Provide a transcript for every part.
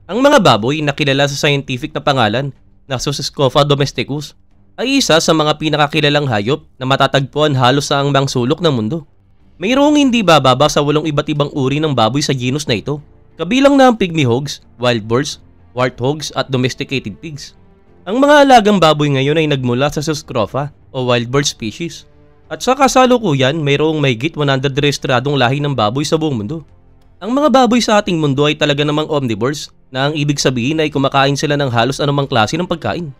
Ang mga baboy na kilala sa scientific na pangalan na Zeuxiscopa domesticus ay isa sa mga pinakakilalang hayop na matatagpuan halos sa anumang sulok ng mundo. Mayroong hindi bababa sa 8 iba't ibang uri ng baboy sa genus na ito, kabilang na ang pygmy hogs, wild boars, warthogs at domesticated pigs. Ang mga alagang baboy ngayon ay nagmula sa Zeuxiscopa o wild boar species. At sa kasalukuyan, mayroong mahigit 100 rehistradong lahi ng baboy sa buong mundo. Ang mga baboy sa ating mundo ay talaga namang omnivores na ang ibig sabihin ay kumakain sila ng halos anumang klase ng pagkain.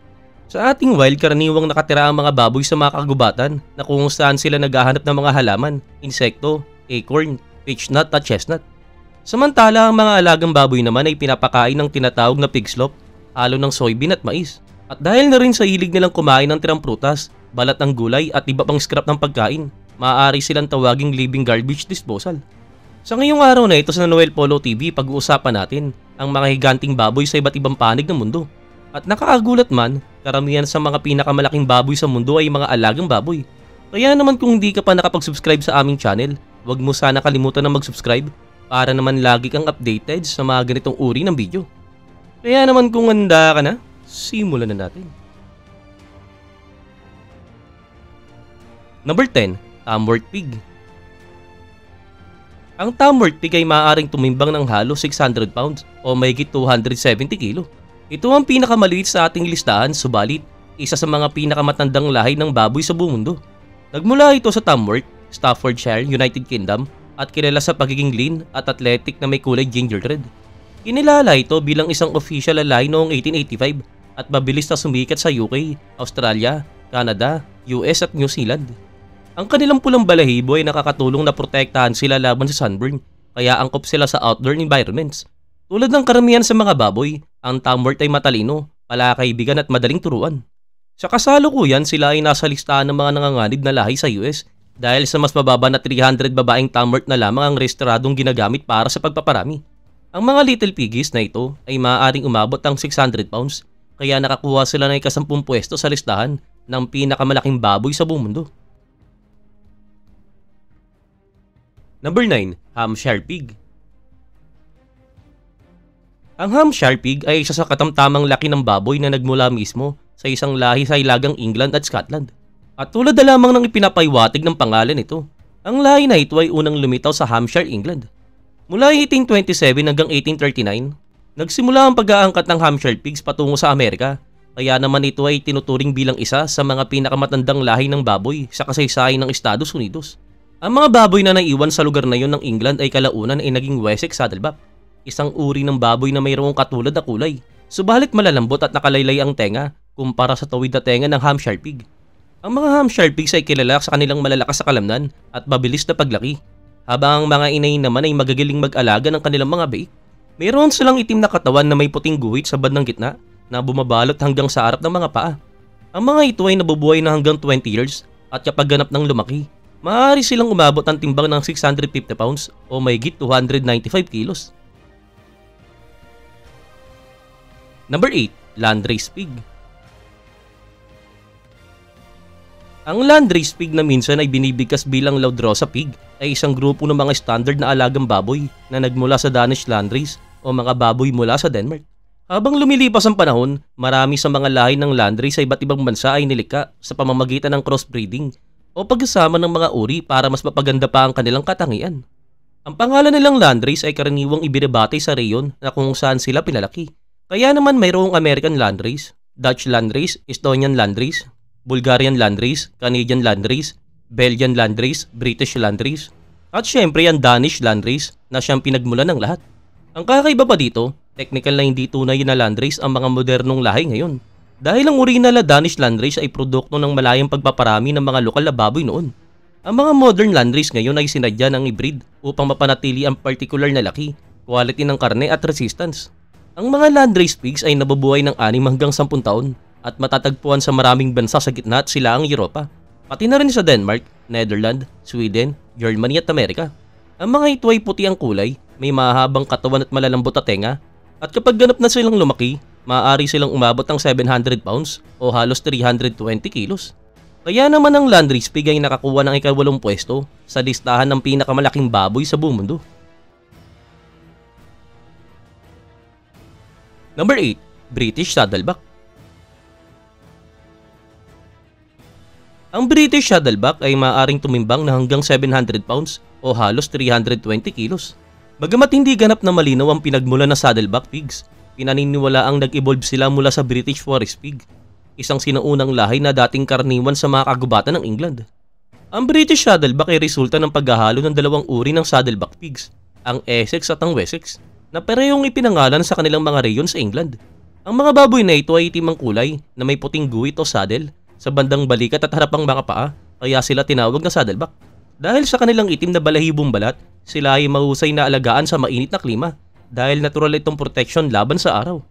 Sa ating wild, karaniwang nakatira ang mga baboy sa mga kagubatan na kung saan sila naghahanap ng mga halaman, insekto, acorn, peachnut at chestnut. Samantala, ang mga alagang baboy naman ay pinapakain ng tinatawag na pig slop, halo ng soybean at mais. At dahil na rin sa hilig nilang kumain ng tirang prutas, balat ng gulay at iba pang scrap ng pagkain, maaari silang tawaging living garbage disposal. Sa ngayong araw na ito sa Noel Polo TV, pag-uusapan natin ang mga higanting baboy sa iba't ibang panig ng mundo. At nakakagulat man, karamihan sa mga pinakamalaking baboy sa mundo ay mga alagang baboy. Kaya naman kung hindi ka pa nakapag-subscribe sa aming channel, huwag mo sana kalimutan na mag-subscribe para naman lagi kang updated sa mga ganitong uri ng video. Kaya naman kung handa ka na, simulan na natin. Number 10. Tamworth Pig. Ang Tamworth Pig ay maaaring tumimbang ng halos 600 pounds o mahigit 270 kilo. Ito ang pinakamaliit sa ating listahan, subalit isa sa mga pinakamatandang lahi ng baboy sa buong mundo. Nagmula ito sa Tamworth, Staffordshire, United Kingdom at kilala sa pagiging lean at athletic na may kulay ginger red. Kinilala ito bilang isang official na lahi noong 1885 at mabilis na sumikat sa UK, Australia, Canada, US at New Zealand. Ang kanilang pulang balahibo ay nakakatulong na protektahan sila laban sa sunburn, kaya angkop sila sa outdoor environments. Tulad ng karamihan sa mga baboy, ang Tamworth ay matalino, palakaibigan at madaling turuan. Sa kasalukuyan, sila ay nasa listahan ng mga nanganganib na lahi sa US dahil sa mas mababa na 300 babaeng Tamworth na lamang ang rehistradong ginagamit para sa pagpaparami. Ang mga little piggies na ito ay maaaring umabot ng 600 pounds, kaya nakakuha sila ng ika-10 pwesto sa listahan ng pinakamalaking baboy sa buong mundo. Number 9. Hampshire Pig. Ang Hampshire Pig ay isa sa katamtamang laki ng baboy na nagmula mismo sa isang lahi sa ilagang England at Scotland. At tulad na lamang ng ipinapaiwatig ng pangalan nito, ang lahi na ito ay unang lumitaw sa Hampshire, England. Mula 1827 hanggang 1839, nagsimula ang pag-aangkat ng Hampshire Pigs patungo sa Amerika, kaya naman ito ay tinuturing bilang isa sa mga pinakamatandang lahi ng baboy sa kasaysayan ng Estados Unidos. Ang mga baboy na naiwan sa lugar na yon ng England ay kalaunan ay naging Wessex Saddleback, isang uri ng baboy na mayroong katulad na kulay, subalit malalambot at nakalaylay ang tenga kumpara sa tawid na tenga ng Hampshire Pig. Ang mga Hampshire Pigs ay kilala sa kanilang malalakas na kalamnan at mabilis na paglaki, habang ang mga inay naman ay magagaling mag-alaga ng kanilang mga biik. Mayroon silang itim na katawan na may puting guhit sa bandang gitna na bumabalot hanggang sa harap ng mga paa. Ang mga ito ay nabubuhay na hanggang 20 years at kapag ganap ng lumaki, maaari silang umabot ng timbang ng 650 pounds o mahigit 295 kilos. Number 8. Landrace Pig. Ang Landrace Pig na minsan ay binibigkas bilang Laudrosa Pig ay isang grupo ng mga standard na alagang baboy na nagmula sa Danish Landrace o mga baboy mula sa Denmark. Habang lumilipas ang panahon, marami sa mga lahi ng Landrace sa iba't ibang bansa ay nilikha sa pamamagitan ng crossbreeding o pagsasama ng mga uri para mas mapaganda pa ang kanilang katangian. Ang pangalan nilang Landrace ay karaniwang ibinabati sa reyon na kung saan sila pinalaki. Kaya naman mayroong American Landrace, Dutch Landrace, Estonian Landrace, Bulgarian Landrace, Canadian Landrace, Belgian Landrace, British Landrace, at syempre ang Danish Landrace na siyang pinagmulan ng lahat. Ang kakaiba pa dito, technical na hindi tunay na Landrace ang mga modernong lahi ngayon. Dahil ang original na Danish Landrace ay produkto ng malayang pagpaparami ng mga lokal na baboy noon. Ang mga modern Landrace ngayon ay sinadya ng hybrid upang mapanatili ang particular na laki, quality ng karne at resistance. Ang mga Landrace Pigs ay nabubuhay ng 6 hanggang 10 taon at matatagpuan sa maraming bansa sa gitna at silaang Europa, pati na rin sa Denmark, Netherlands, Sweden, Germany at Amerika. Ang mga ito ay puti ang kulay, may mahabang katawan at malalambot na tenga, at kapag ganap na silang lumaki, maaari silang umabot ng 700 pounds o halos 320 kilos. Kaya naman ang Landrace Pig ay nakakuha ng ika-8 pwesto sa listahan ng pinakamalaking baboy sa buong mundo. Number 8. British Saddleback. Ang British Saddleback ay maaaring tumimbang na hanggang 700 pounds o halos 320 kilos. Bagamat hindi ganap na malinaw ang pinagmula ng Saddleback pigs, pinaniniwala ang nag-evolve sila mula sa British Forest Pig, isang sinaunang lahi na dating karaniwan sa mga kagubatan ng England. Ang British Saddleback ay resulta ng paghahalo ng dalawang uri ng Saddleback pigs, ang Essex at ang Wessex, na parehong ipinangalan sa kanilang mga reyon sa England. Ang mga baboy na ito ay itim ang kulay na may puting guhit o saddle sa bandang balikat at harapang mga paa, kaya sila tinawag na Saddleback. Dahil sa kanilang itim na balahibong balat, sila ay mahusay na alagaan sa mainit na klima dahil natural itong protection laban sa araw.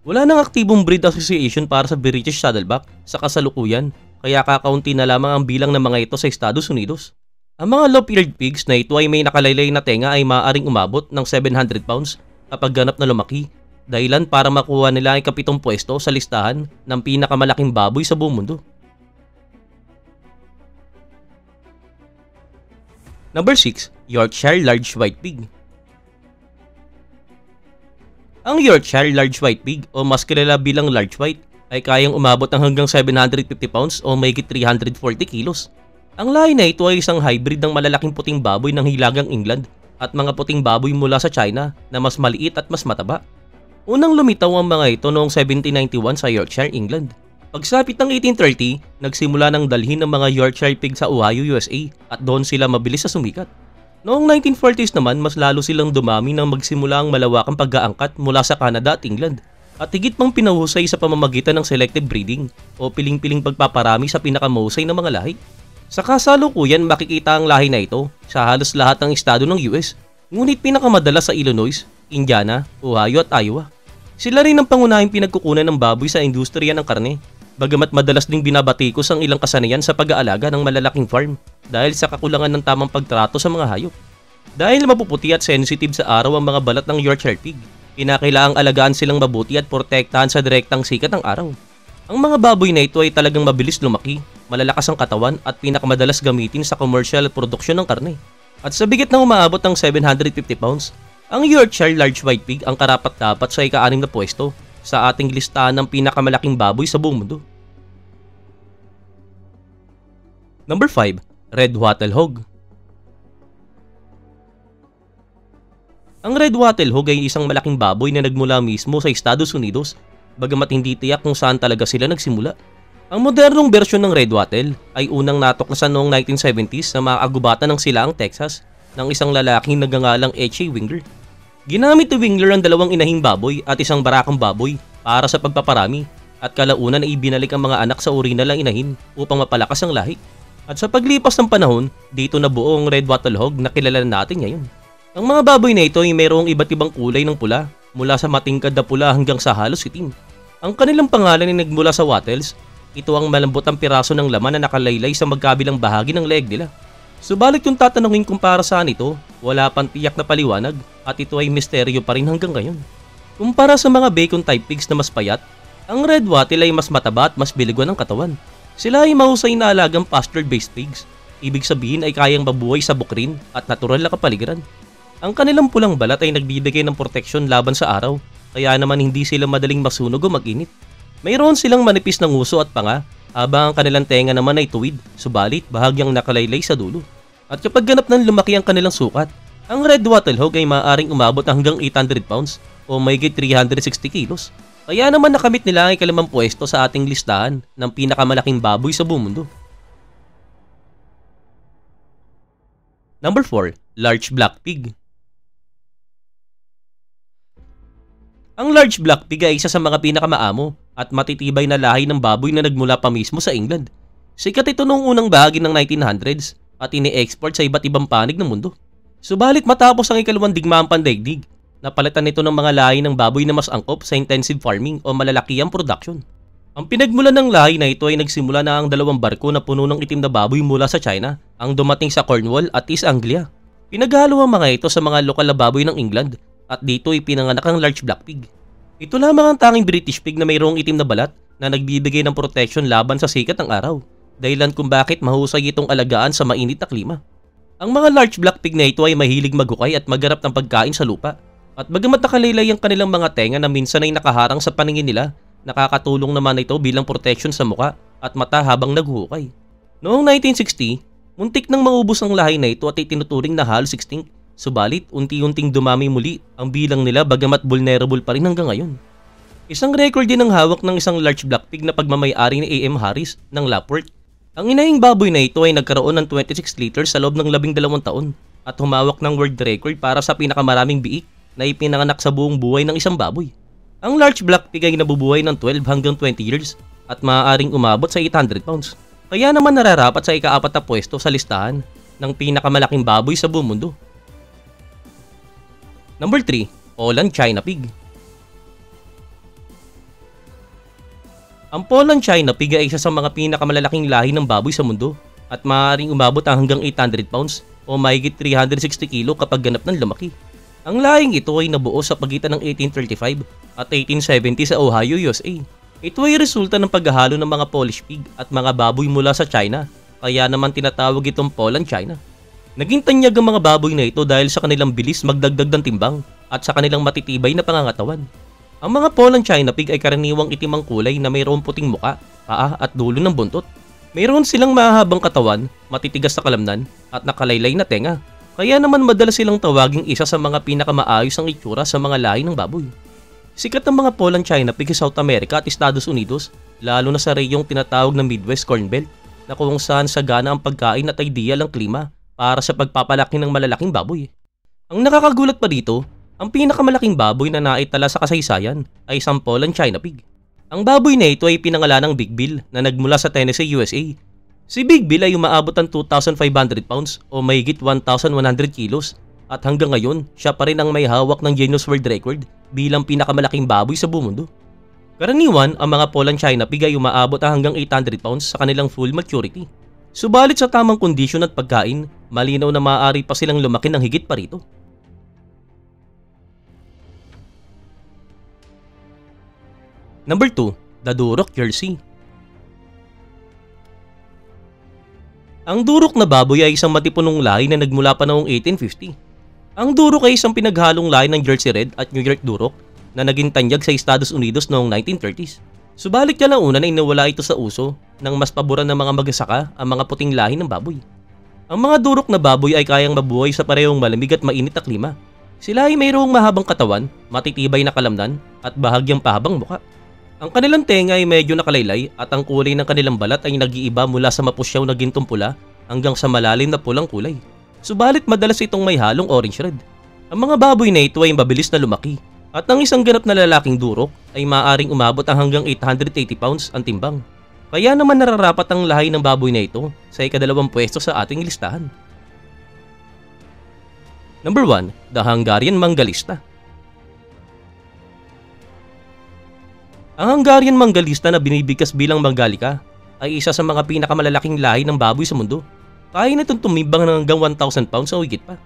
Wala nang aktibong breed association para sa British Saddleback sa kasalukuyan, kaya kakaunti na lamang ang bilang ng mga ito sa Estados Unidos. Ang mga lop-eared pigs na ito ay may nakalaylay na tenga ay maaaring umabot ng 700 pounds kapag ganap na lumaki, dahilan para makuha nila ang ikapitong pwesto sa listahan ng pinakamalaking baboy sa buong mundo. Number 6. Yorkshire Large White Pig. Ang Yorkshire Large White Pig o mas kilala bilang Large White ay kayang umabot ng hanggang 750 pounds o mahigit 340 kilos. Ang lahi na ito ay isang hybrid ng malalaking puting baboy ng hilagang England at mga puting baboy mula sa China na mas maliit at mas mataba. Unang lumitaw ang mga ito noong 1791 sa Yorkshire, England. Pagsapit ng 1830, nagsimula ng dalhin ng mga Yorkshire Pig sa Ohio, USA at doon sila mabilis sa sumikat. Noong 1940s naman, mas lalo silang dumami nang magsimula ang malawakang pag-aangkat mula sa Canada at England at higit pang pinahusay sa pamamagitan ng selective breeding o piling-piling pagpaparami sa pinakamahusay na mga lahi. Sa kasalukuyan, makikita ang lahi na ito sa halos lahat ng estado ng US, ngunit pinakamadalas sa Illinois, Indiana, Ohio at Iowa. Sila rin ang pangunahing pinagkukunan ng baboy sa industriya ng karne, bagamat madalas ding binabatikos ang ilang kasanayan sa pag-aalaga ng malalaking farm dahil sa kakulangan ng tamang pagtrato sa mga hayop. Dahil mapuputi at sensitive sa araw ang mga balat ng Yorkshire Pig, kinakailangang alagaan silang mabuti at protektahan sa direktang sikat ng araw. Ang mga baboy na ito ay talagang mabilis lumaki, malalakas ang katawan at pinakamadalas gamitin sa commercial produksyon ng karne. At sa bigat na umaabot ng 750 pounds, ang Yorkshire Large White Pig ang karapat-dapat sa ika-6 na pwesto sa ating listahan ng pinakamalaking baboy sa buong mundo. Number 5. Red Wattle Hog. Ang Red Wattle Hog ay isang malaking baboy na nagmula mismo sa Estados Unidos, bagamat hindi tiyak kung saan talaga sila nagsimula. Ang modernong bersyon ng Red Wattle ay unang natuklasan noong 1970s sa mga kagubatan ng Silaang Texas ng isang lalaking nagngangalang H.A. Wingler. Ginamit ni Wingler ang dalawang inahing baboy at isang barakang baboy para sa pagpaparami at kalaunan ay ibinalik ang mga anak sa uri na lang inahin upang mapalakas ang lahi. At sa paglipas ng panahon, dito na buo ang Red Wattle Hog na kilala natin ngayon. Ang mga baboy na ito ay mayroong iba't ibang kulay ng pula, mula sa matingkad na pula hanggang sa halos itim. Ang kanilang pangalan ay nagmula sa wattles. Ito ang malambot ang piraso ng laman na nakalaylay sa magkabilang bahagi ng leeg nila. Subalit kung tatanungin kung para saan ito, wala pang tiyak na paliwanag at ito ay misteryo pa rin hanggang ngayon. Kumpara sa mga bacon type pigs na mas payat, ang Red Wattle ay mas mataba at mas biliguan ng katawan. Sila ay mahusay na alagang pasture-based pigs. Ibig sabihin ay kayang mabuhay sa bukrin at natural na kapaligiran. Ang kanilang pulang balat ay nagbibigay ng proteksyon laban sa araw, kaya naman hindi sila madaling masunog o mag-init. Mayroon silang manipis ng nguso at panga, habang ang kanilang tenga naman ay tuwid, subalit bahagyang nakalaylay sa dulo. At kapag ganap ng lumaki ang kanilang sukat, ang Red Wattle Hog ay maaaring umabot hanggang 800 pounds o mahigit 360 kilos. Kaya naman nakamit nila ang ikalimang pwesto sa ating listahan ng pinakamalaking baboy sa buong mundo. Number 4. Large Black Pig. Ang Large Black Pig ay isa sa mga pinakamaamo at matitibay na lahi ng baboy na nagmula pa mismo sa England. Sikat ito noong unang bahagi ng 1900s at ini-export sa iba't ibang panig ng mundo. Subalit matapos ang ikalawang digmaang pandaigdig, napalitan nito ng mga lahi ng baboy na mas angkop sa intensive farming o malalakihang production. Ang pinagmulan ng lahi na ito ay nagsimula na ang dalawang barko na puno ng itim na baboy mula sa China ang dumating sa Cornwall at East Anglia. Pinaghalo ang mga ito sa mga lokal na baboy ng England at dito ay pinanganak ang Large Black Pig. Ito lamang ang tanging British pig na mayroong itim na balat na nagbibigay ng protection laban sa sikat ng araw, dahilan kung bakit mahusay itong alagaan sa mainit na klima. Ang mga Large Black Pig na ito ay mahilig maghukay at maghanap ng pagkain sa lupa. At bagamat nakalaylay ang kanilang mga tenga na minsan ay nakaharang sa paningin nila, nakakatulong naman ito bilang protection sa muka at mata habang naghuhukay. Noong 1960, muntik nang maubos ang lahi na ito at itinuturing na halos extinct. Subalit, unti-unting dumami muli ang bilang nila bagamat vulnerable pa rin hanggang ngayon. Isang record din ang hawak ng isang large black pig na pagmamay-ari ni A.M. Harris ng Lapworth. Ang inahing baboy na ito ay nagkaroon ng 26 liters sa loob ng 12 taon at humawak ng world record para sa pinakamaraming biik na ipinanganak sa buong buhay ng isang baboy. Ang large black pig ay nabubuhay ng 12 hanggang 20 years at maaaring umabot sa 800 pounds. Kaya naman nararapat sa ika-4 na pwesto sa listahan ng pinakamalaking baboy sa buong mundo. Number 3, Poland China Pig. Ang Poland China Pig ay isa sa mga pinakamalalaking lahi ng baboy sa mundo at maaaring umabot hanggang 800 pounds o mahigit 360 kilo kapag ganap ng lumaki. Ang lahing ito ay nabuo sa pagitan ng 1835 at 1870 sa Ohio, USA. Ito ay resulta ng paghahalo ng mga Polish pig at mga baboy mula sa China, kaya naman tinatawag itong Poland China. Naging tanyag ang mga baboy na ito dahil sa kanilang bilis magdagdag ng timbang at sa kanilang matitibay na pangangatawan. Ang mga Poland China Pig ay karaniwang itim ang kulay na mayroong puting muka, paa at dulo ng buntot. Mayroon silang mahahabang katawan, matitigas na kalamnan at nakalaylay na tenga. Kaya naman madalas silang tawaging isa sa mga pinakamaayos ang itsura sa mga lahi ng baboy. Sikat ang mga Poland China Pig sa South America at Estados Unidos, lalo na sa reyong tinatawag na Midwest Corn Belt na kung saan sagana ang pagkain at ideal ang klima para sa pagpapalaki ng malalaking baboy. Ang nakakagulat pa dito, ang pinakamalaking baboy na naitala sa kasaysayan ay isang Poland China Pig. Ang baboy na ito ay pinangalan ng Big Bill na nagmula sa Tennessee, USA. Si Big Bill ay umaabot ng 2,500 pounds o mahigit 1,100 kilos at hanggang ngayon siya pa rin ang may hawak ng Guinness World Record bilang pinakamalaking baboy sa buong mundo. Karaniwan, ang mga Poland China Pig ay umaabot hanggang 800 pounds sa kanilang full maturity. Subalit sa tamang kondisyon at pagkain, malinaw na maaari pa silang lumaki ng higit pa rito. Number 2, the Duroc Jersey. Ang Duroc na baboy ay isang matipunong lahi na nagmula pa noong 1850. Ang Duroc ay isang pinaghalong lahi ng Jersey Red at New York Duroc na naging tanyag sa Estados Unidos noong 1930s. Subalit kalaunan ay nawala ito sa uso nang mas paboran ng mga magsasaka ang mga puting lahi ng baboy. Ang mga Duroc na baboy ay kayang mabuhay sa parehong malamig at mainit na klima. Sila ay mayroong mahabang katawan, matitibay na kalamnan at bahagyang pahabang muka. Ang kanilang tenga ay medyo nakalaylay at ang kulay ng kanilang balat ay nag-iiba mula sa mapusyaw na gintong pula hanggang sa malalim na pulang kulay. Subalit madalas itong may halong orange red. Ang mga baboy na ito ay mabilis na lumaki at ang isang ganap na lalaking Duroc ay maaaring umabot hanggang 880 pounds ang timbang. Kaya naman nararapat ang lahi ng baboy na ito sa ika-2 pwesto sa ating listahan. Number 1, the Hungarian Mangalista. Ang Hungarian Mangalista na binibigkas bilang Mangalika ay isa sa mga pinakamalalaking lahi ng baboy sa mundo. Kaya nitong tumimbang ng hanggang 1,000 pounds o higit pa.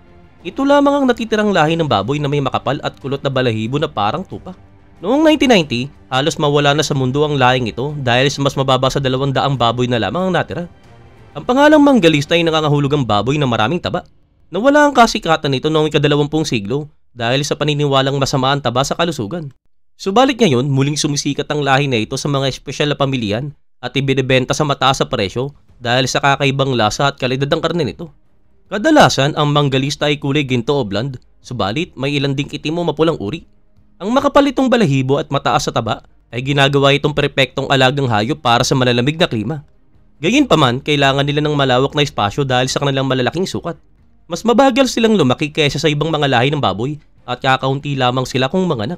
Ito lamang ang natitirang lahi ng baboy na may makapal at kulot na balahibo na parang tupa. Noong 1990, halos mawala na sa mundo ang lahing ito dahil sa mas mababa sa 200 baboy na lamang ang natira. Ang pangalang Mangalista ay nangangahulugang baboy na maraming taba. Nawala ang kasikatan nito noong ika-20 siglo dahil sa paniniwalang masama ang taba sa kalusugan. Subalit ngayon, muling sumisikat ang lahi na ito sa mga espesyal na pamilyan at ibinebenta sa mataas sa presyo dahil sa kakaibang lasa at kalidad ng karne nito. Kadalasan, ang Mangalista ay kulay ginto o blonde, subalit may ilan ding itim o mapulang uri. Ang makapal itong balahibo at mataas sa taba ay ginagawa itong perpektong alagang hayop para sa malalamig na klima. Gayunpaman, kailangan nila ng malawak na espasyo dahil sa kanilang malalaking sukat. Mas mabagal silang lumaki kaysa sa ibang mga lahi ng baboy at kakaunti lamang sila kung manganak.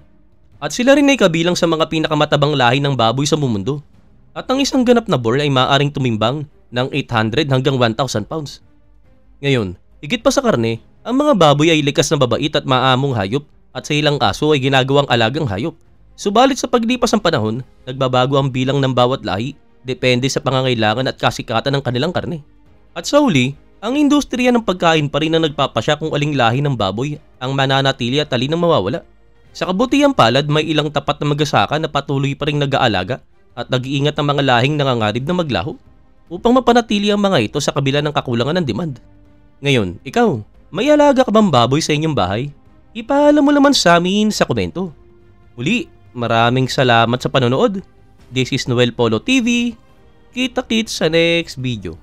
At sila rin ay kabilang sa mga pinakamatabang lahi ng baboy sa mundo. At ang isang ganap na boar ay maaaring tumimbang ng 800 hanggang 1,000 pounds. Ngayon, higit pa sa karne, ang mga baboy ay likas na babait at maamong hayop at sa ilang kaso ay ginagawang alagang hayop. Subalit sa paglipas ng panahon, nagbabago ang bilang ng bawat lahi depende sa pangangailangan at kasikatan ng kanilang karne. At sa huli, ang industriya ng pagkain pa rin ang nagpapasya kung aling lahi ng baboy ang mananatili at talinang mawawala. Sa kabutihang palad, may ilang tapat na magsasaka na patuloy pa rin nag-aalaga at nag-iingat ng mga lahing nangangarib na maglaho upang mapanatili ang mga ito sa kabila ng kakulangan ng demand. Ngayon, ikaw, may alaga ka bang baboy sa inyong bahay? ipaalam mo naman sa amin sa komento. Muli, maraming salamat sa panonood. This is Noel Polo TV. Kita-kits sa next video.